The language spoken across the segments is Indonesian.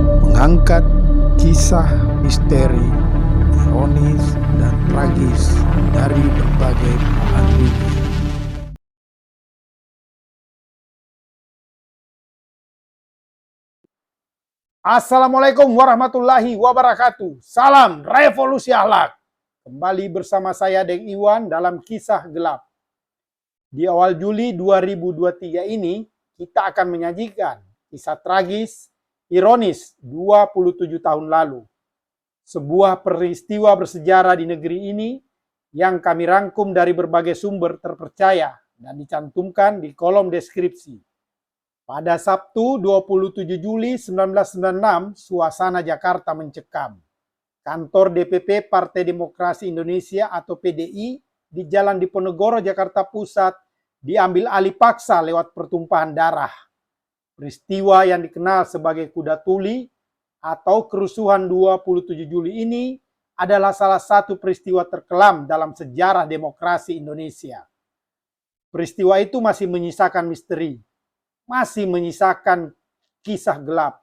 mengangkat kisah misteri, ironis, dan tragis dari berbagai belahan dunia. Assalamualaikum warahmatullahi wabarakatuh. Salam revolusi akhlak. Kembali bersama saya Deng Iwan dalam Kisah Gelap. Di awal Juli 2023 ini, kita akan menyajikan kisah tragis, ironis 27 tahun lalu. Sebuah peristiwa bersejarah di negeri ini yang kami rangkum dari berbagai sumber terpercaya dan dicantumkan di kolom deskripsi. Pada Sabtu 27 Juli 1996, suasana Jakarta mencekam. Kantor DPP Partai Demokrasi Indonesia atau PDI di Jalan Diponegoro, Jakarta Pusat diambil alih paksa lewat pertumpahan darah. Peristiwa yang dikenal sebagai Kuda Tuli atau kerusuhan 27 Juli ini adalah salah satu peristiwa terkelam dalam sejarah demokrasi Indonesia. Peristiwa itu masih menyisakan misteri, masih menyisakan kisah gelap,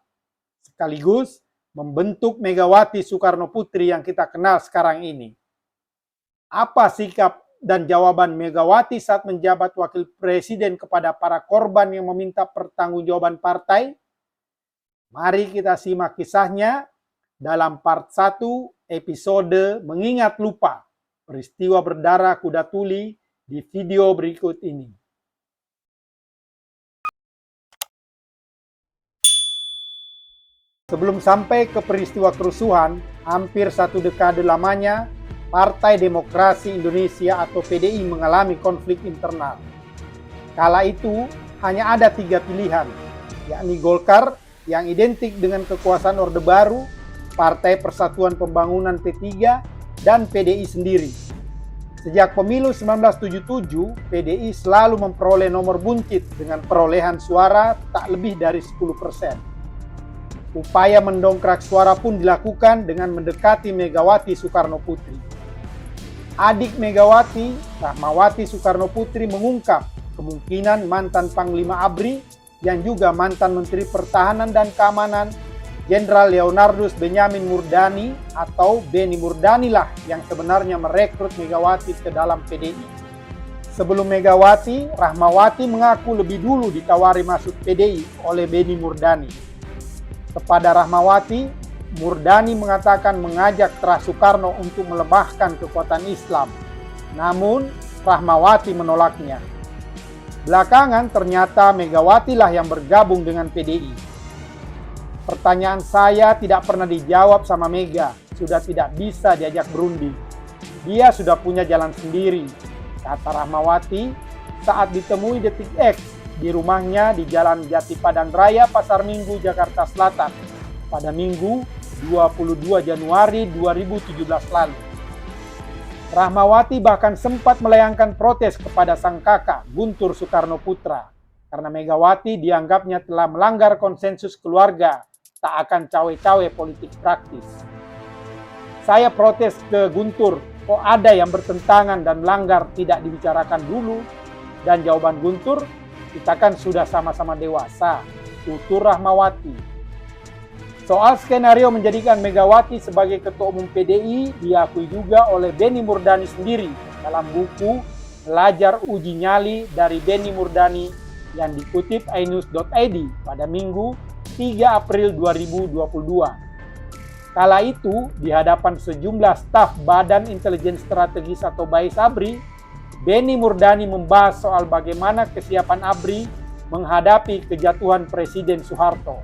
sekaligus membentuk Megawati Soekarno Putri yang kita kenal sekarang ini. Apa sikap dan jawaban Megawati saat menjabat wakil presiden kepada para korban yang meminta pertanggungjawaban partai? Mari kita simak kisahnya dalam part 1 episode Mengingat Lupa, peristiwa berdarah Kuda Tuli di video berikut ini. Sebelum sampai ke peristiwa kerusuhan, hampir 1 dekade lamanya, Partai Demokrasi Indonesia atau PDI mengalami konflik internal. Kala itu, hanya ada 3 pilihan, yakni Golkar yang identik dengan kekuasaan Orde Baru, Partai Persatuan Pembangunan P3, dan PDI sendiri. Sejak pemilu 1977, PDI selalu memperoleh nomor buncit dengan perolehan suara tak lebih dari 10%. Upaya mendongkrak suara pun dilakukan dengan mendekati Megawati Soekarno Putri. Adik Megawati, Rahmawati Soekarno Putri, mengungkap kemungkinan mantan Panglima ABRI yang juga mantan Menteri Pertahanan dan Keamanan, Jenderal Leonardus Benyamin Murdani atau Beni Murdani lah yang sebenarnya merekrut Megawati ke dalam PDI. Sebelum Megawati, Rahmawati mengaku lebih dulu ditawari masuk PDI oleh Beni Murdani. Kepada Rahmawati, Murdani mengatakan mengajak Terah Soekarno untuk melemahkan kekuatan Islam. Namun, Rahmawati menolaknya. Belakangan ternyata Megawati lah yang bergabung dengan PDI. Pertanyaan saya tidak pernah dijawab sama Mega, sudah tidak bisa diajak berunding. Dia sudah punya jalan sendiri, kata Rahmawati saat ditemui Detik X di rumahnya di Jalan Jati Padang Raya, Pasar Minggu, Jakarta Selatan pada Minggu 22 Januari 2017 lalu. Rahmawati bahkan sempat melayangkan protes kepada sang kakak Guntur Soekarno Putra karena Megawati dianggapnya telah melanggar konsensus keluarga tak akan cawe-cawe politik praktis. Saya protes ke Guntur, kok ada yang bertentangan dan melanggar tidak dibicarakan dulu? Dan jawaban Guntur, kita kan sudah sama-sama dewasa, tutur Rahmawati. Soal skenario menjadikan Megawati sebagai ketua umum PDI diakui juga oleh Beni Murdani sendiri dalam buku Belajar Uji Nyali dari Beni Murdani yang dikutip ainus.id pada Minggu 3 April 2022. Kala itu, di hadapan sejumlah staf Badan Intelijen Strategis atau BAIS ABRI, Beni Murdani membahas soal bagaimana kesiapan ABRI menghadapi kejatuhan Presiden Soeharto.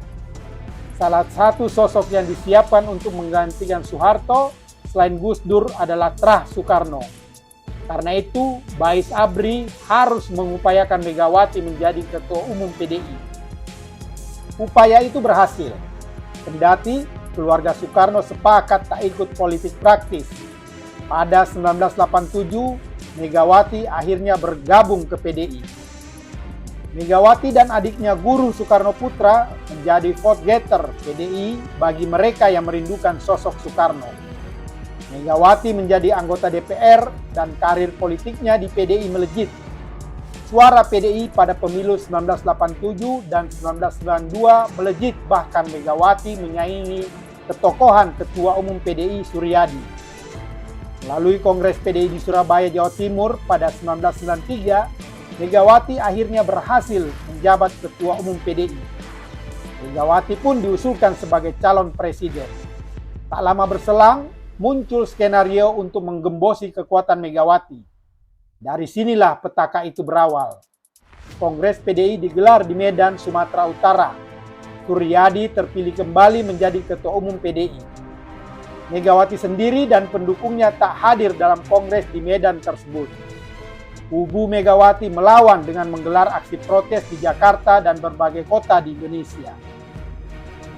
Salah satu sosok yang disiapkan untuk menggantikan Soeharto selain Gus Dur adalah Terah Soekarno. Karena itu, BAIS ABRI harus mengupayakan Megawati menjadi ketua umum PDI. Upaya itu berhasil. Kendati keluarga Soekarno sepakat tak ikut politik praktis. Pada 1987, Megawati akhirnya bergabung ke PDI. Megawati dan adiknya Guru Soekarno Putra menjadi vote getter PDI bagi mereka yang merindukan sosok Soekarno. Megawati menjadi anggota DPR dan karir politiknya di PDI melejit. Suara PDI pada pemilu 1987 dan 1992 melejit, bahkan Megawati menyaingi ketokohan Ketua Umum PDI Suryadi. Melalui Kongres PDI di Surabaya, Jawa Timur pada 1993, Megawati akhirnya berhasil menjabat Ketua Umum PDI. Megawati pun diusulkan sebagai calon presiden. Tak lama berselang, muncul skenario untuk menggembosi kekuatan Megawati. Dari sinilah petaka itu berawal. Kongres PDI digelar di Medan, Sumatera Utara. Suryadi terpilih kembali menjadi Ketua Umum PDI. Megawati sendiri dan pendukungnya tak hadir dalam kongres di Medan tersebut. Kubu Megawati melawan dengan menggelar aksi protes di Jakarta dan berbagai kota di Indonesia.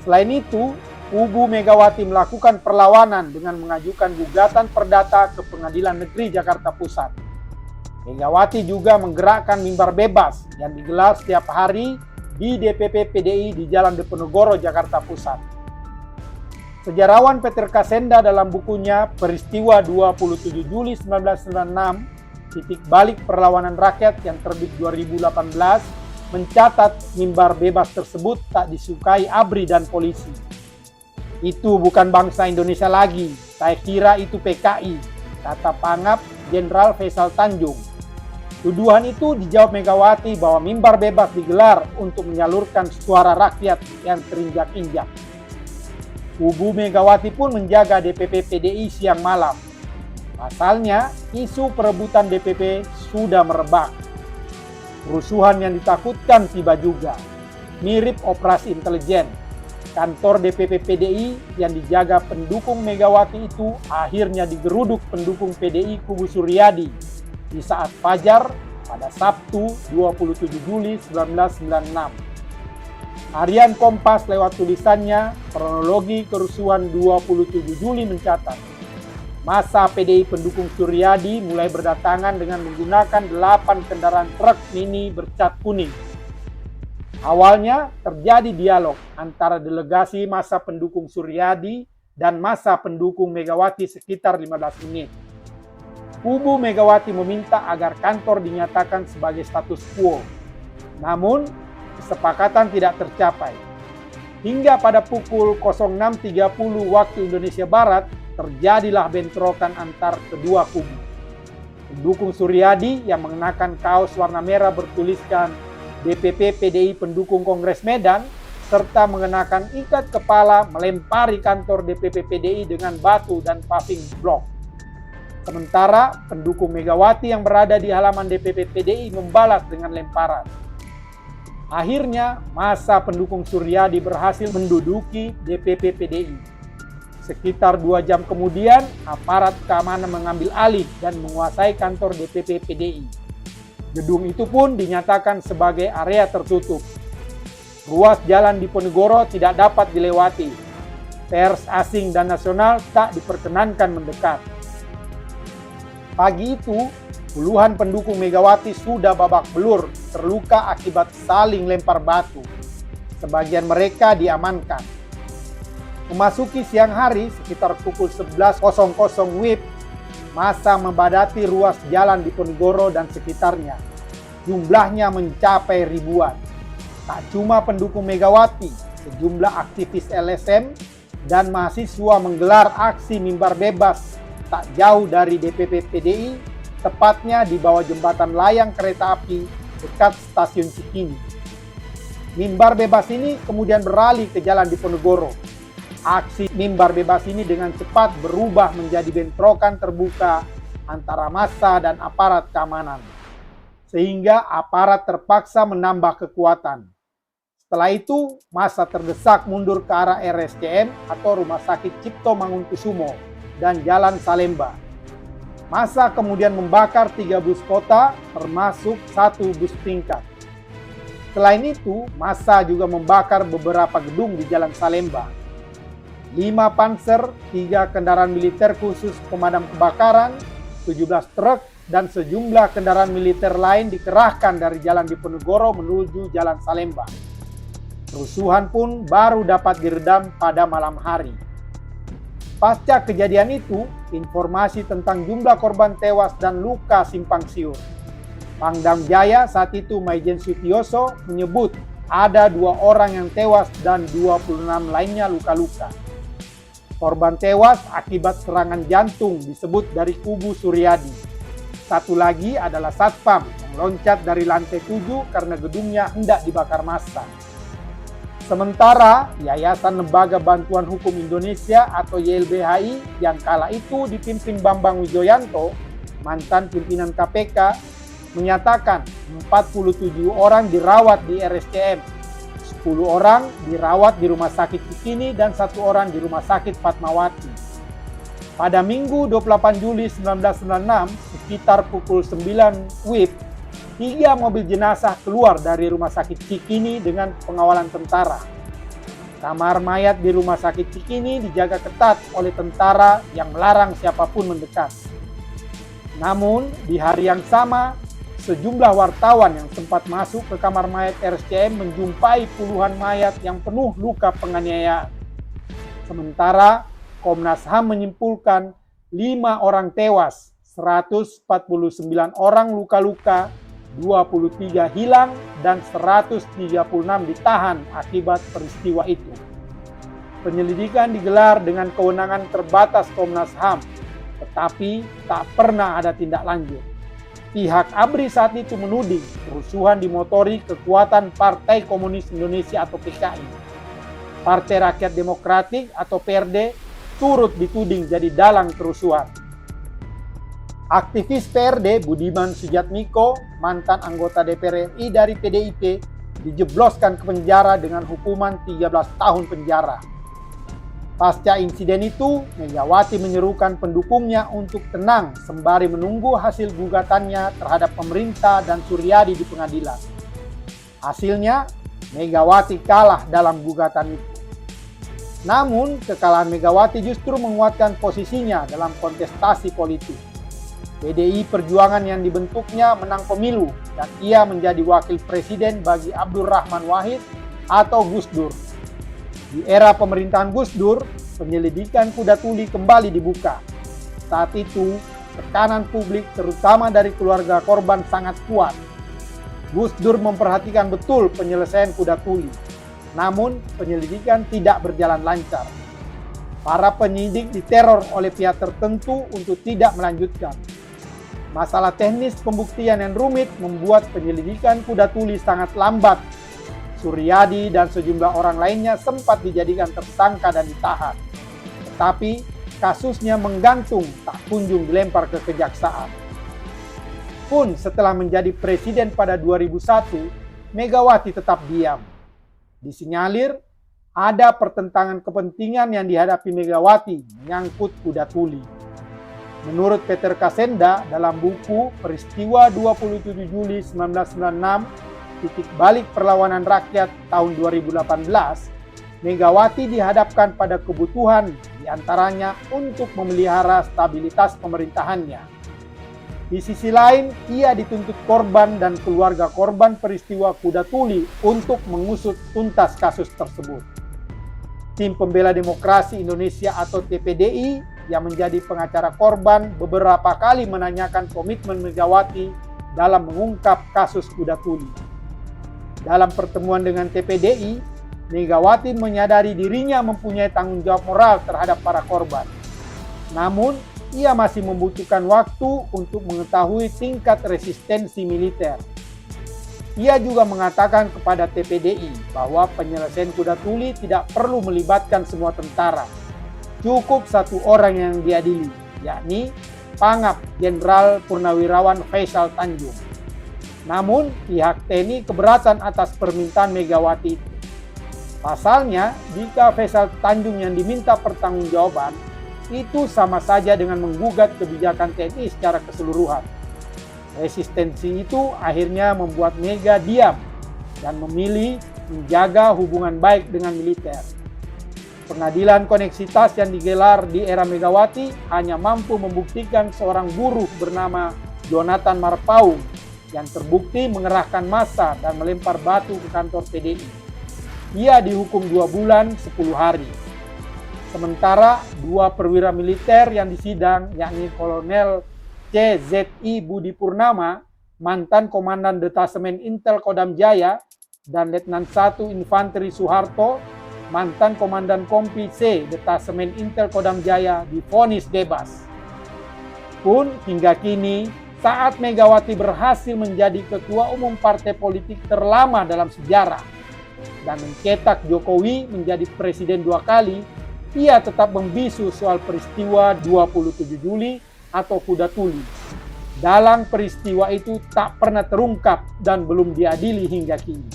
Selain itu, kubu Megawati melakukan perlawanan dengan mengajukan gugatan perdata ke Pengadilan Negeri Jakarta Pusat. Megawati juga menggerakkan mimbar bebas yang digelar setiap hari di DPP PDI di Jalan Diponegoro, Jakarta Pusat. Sejarawan Peter Kasenda dalam bukunya Peristiwa 27 Juli 1996, Titik Balik Perlawanan Rakyat yang terbit 2018, mencatat mimbar bebas tersebut tak disukai ABRI dan polisi. Itu bukan bangsa Indonesia lagi, saya kira itu PKI, kata Pangap Jenderal Faisal Tanjung. Tuduhan itu dijawab Megawati bahwa mimbar bebas digelar untuk menyalurkan suara rakyat yang terinjak-injak. Kubu Megawati pun menjaga DPP PDI siang malam. Pasalnya, isu perebutan DPP sudah merebak. Kerusuhan yang ditakutkan tiba juga. Mirip operasi intelijen. Kantor DPP PDI yang dijaga pendukung Megawati itu akhirnya digeruduk pendukung PDI kubu Suryadi di saat fajar pada Sabtu 27 Juli 1996. Harian Kompas lewat tulisannya Kronologi Kerusuhan 27 Juli mencatat, massa PDI pendukung Suryadi mulai berdatangan dengan menggunakan 8 kendaraan truk mini bercat kuning. Awalnya terjadi dialog antara delegasi massa pendukung Suryadi dan massa pendukung Megawati sekitar 15 menit. Kubu Megawati meminta agar kantor dinyatakan sebagai status quo. Namun, kesepakatan tidak tercapai. Hingga pada pukul 06.30 waktu Indonesia Barat, terjadilah bentrokan antar kedua kubu. Pendukung Suryadi yang mengenakan kaos warna merah bertuliskan DPP PDI pendukung Kongres Medan, serta mengenakan ikat kepala melempari kantor DPP PDI dengan batu dan paving blok. Sementara pendukung Megawati yang berada di halaman DPP PDI membalas dengan lemparan. Akhirnya, massa pendukung Suryadi berhasil menduduki DPP PDI. Sekitar 2 jam kemudian, aparat keamanan mengambil alih dan menguasai kantor DPP PDI. Gedung itu pun dinyatakan sebagai area tertutup. Ruas jalan Diponegoro tidak dapat dilewati. Pers asing dan nasional tak diperkenankan mendekat. Pagi itu, puluhan pendukung Megawati sudah babak belur, terluka akibat saling lempar batu. Sebagian mereka diamankan. Memasuki siang hari, sekitar pukul 11.00 WIB, massa membadati ruas jalan Diponegoro dan sekitarnya. Jumlahnya mencapai ribuan. Tak cuma pendukung Megawati, sejumlah aktivis LSM dan mahasiswa menggelar aksi mimbar bebas tak jauh dari DPP PDI, tepatnya di bawah jembatan layang kereta api dekat stasiun Cikini. Mimbar bebas ini kemudian beralih ke jalan Diponegoro. Aksi mimbar bebas ini dengan cepat berubah menjadi bentrokan terbuka antara massa dan aparat keamanan, sehingga aparat terpaksa menambah kekuatan. Setelah itu, massa terdesak mundur ke arah RSCM atau Rumah Sakit Cipto Mangunkusumo dan Jalan Salemba. Massa kemudian membakar 3 bus kota, termasuk 1 bus tingkat. Selain itu, massa juga membakar beberapa gedung di Jalan Salemba. 5 panser, 3 kendaraan militer khusus pemadam kebakaran, 17 truk, dan sejumlah kendaraan militer lain dikerahkan dari Jalan Diponegoro menuju Jalan Salemba. Kerusuhan pun baru dapat diredam pada malam hari. Pasca kejadian itu, informasi tentang jumlah korban tewas dan luka simpang siur. Pangdam Jaya saat itu Maijen Sutioso menyebut ada 2 orang yang tewas dan 26 lainnya luka-luka. Korban tewas akibat serangan jantung disebut dari kubu Suryadi. Satu lagi adalah Satpam yang loncat dari lantai 7 karena gedungnya hendak dibakar massa. Sementara Yayasan Lembaga Bantuan Hukum Indonesia atau YLBHI yang kala itu dipimpin Bambang Wijoyanto, mantan pimpinan KPK, menyatakan 47 orang dirawat di RSCM, 10 orang dirawat di Rumah Sakit Cikini dan 1 orang di Rumah Sakit Fatmawati. Pada Minggu 28 Juli 1996, sekitar pukul 9 WIB, 3 mobil jenazah keluar dari Rumah Sakit Cikini dengan pengawalan tentara. Kamar mayat di Rumah Sakit Cikini dijaga ketat oleh tentara yang melarang siapapun mendekat. Namun, di hari yang sama, sejumlah wartawan yang sempat masuk ke kamar mayat RSCM menjumpai puluhan mayat yang penuh luka penganiayaan. Sementara Komnas HAM menyimpulkan 5 orang tewas, 149 orang luka-luka, 23 hilang, dan 136 ditahan akibat peristiwa itu. Penyelidikan digelar dengan kewenangan terbatas Komnas HAM, tetapi tak pernah ada tindak lanjut. Pihak ABRI saat itu menuding kerusuhan dimotori kekuatan Partai Komunis Indonesia atau PKI. Partai Rakyat Demokratik atau PRD turut dituding jadi dalang kerusuhan. Aktivis PRD Budiman Sujatmiko, mantan anggota DPR RI dari PDIP, dijebloskan ke penjara dengan hukuman 13 tahun penjara. Pasca insiden itu, Megawati menyerukan pendukungnya untuk tenang sembari menunggu hasil gugatannya terhadap pemerintah dan Suryadi di pengadilan. Hasilnya, Megawati kalah dalam gugatan itu. Namun, kekalahan Megawati justru menguatkan posisinya dalam kontestasi politik. PDI Perjuangan yang dibentuknya menang pemilu dan ia menjadi wakil presiden bagi Abdurrahman Wahid atau Gus Dur. Di era pemerintahan Gus Dur, penyelidikan kuda tuli kembali dibuka. Saat itu, tekanan publik terutama dari keluarga korban sangat kuat. Gus Dur memperhatikan betul penyelesaian kuda tuli. Namun, penyelidikan tidak berjalan lancar. Para penyidik diteror oleh pihak tertentu untuk tidak melanjutkan. Masalah teknis pembuktian yang rumit membuat penyelidikan kuda tuli sangat lambat. Suryadi dan sejumlah orang lainnya sempat dijadikan tersangka dan ditahan. Tetapi kasusnya menggantung, tak kunjung dilempar ke kejaksaan. Pun setelah menjadi presiden pada 2001, Megawati tetap diam. Disinyalir ada pertentangan kepentingan yang dihadapi Megawati menyangkut kuda tuli. Menurut Peter Kasenda dalam buku Peristiwa 27 Juli 1996, Titik Balik Perlawanan Rakyat tahun 2018, Megawati dihadapkan pada kebutuhan diantaranya untuk memelihara stabilitas pemerintahannya. Di sisi lain, ia dituntut korban dan keluarga korban peristiwa kuda tuli untuk mengusut tuntas kasus tersebut. Tim Pembela Demokrasi Indonesia atau TPDI yang menjadi pengacara korban beberapa kali menanyakan komitmen Megawati dalam mengungkap kasus kuda tuli. Dalam pertemuan dengan TPDI, Megawati menyadari dirinya mempunyai tanggung jawab moral terhadap para korban. Namun, ia masih membutuhkan waktu untuk mengetahui tingkat resistensi militer. Ia juga mengatakan kepada TPDI bahwa penyelesaian kuda tuli tidak perlu melibatkan semua tentara. Cukup 1 orang yang diadili, yakni Pangap Jenderal Purnawirawan Faisal Tanjung. Namun, pihak TNI keberatan atas permintaan Megawati itu. Pasalnya, jika Faisal Tanjung yang diminta pertanggungjawaban, itu sama saja dengan menggugat kebijakan TNI secara keseluruhan. Resistensi itu akhirnya membuat Mega diam dan memilih menjaga hubungan baik dengan militer. Pengadilan koneksitas yang digelar di era Megawati hanya mampu membuktikan seorang buruh bernama Jonathan Marpaung yang terbukti mengerahkan massa dan melempar batu ke kantor PDI. Ia dihukum 2 bulan 10 hari. Sementara 2 perwira militer yang disidang, yakni Kolonel CZI Budi Purnama mantan Komandan Detasemen Intel Kodam Jaya, dan Letnan 1 Infanteri Soeharto, mantan Komandan Kompi C Detasemen Intel Kodam Jaya, divonis bebas. Pun hingga kini, saat Megawati berhasil menjadi ketua umum partai politik terlama dalam sejarah dan mencetak Jokowi menjadi presiden 2 kali, ia tetap membisu soal peristiwa 27 Juli atau Kuda Tuli. Dalang peristiwa itu tak pernah terungkap dan belum diadili hingga kini.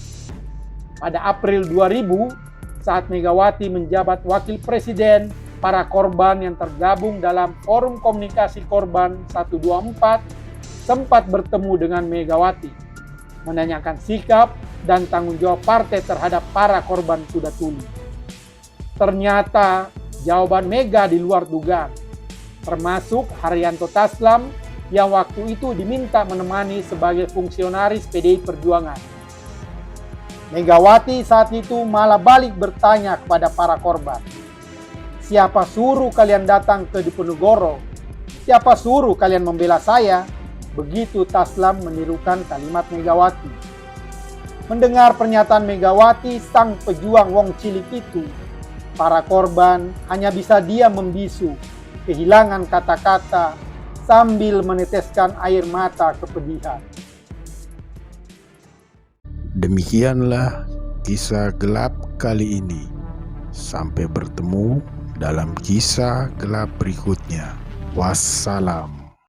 Pada April 2000, saat Megawati menjabat wakil presiden, para korban yang tergabung dalam Forum Komunikasi Korban 124 sempat bertemu dengan Megawati, menanyakan sikap dan tanggung jawab partai terhadap para korban Kuda Tuli. Ternyata jawaban Mega di luar dugaan, termasuk Haryanto Taslam yang waktu itu diminta menemani sebagai fungsionaris PDI Perjuangan. Megawati saat itu malah balik bertanya kepada para korban, "Siapa suruh kalian datang ke Diponegoro? Siapa suruh kalian membela saya?" Begitu Taslam menirukan kalimat Megawati. Mendengar pernyataan Megawati, sang pejuang wong cilik itu, para korban hanya bisa diam membisu, kehilangan kata-kata, sambil meneteskan air mata kepedihan. Demikianlah kisah gelap kali ini. Sampai bertemu dalam kisah gelap berikutnya. Wassalam.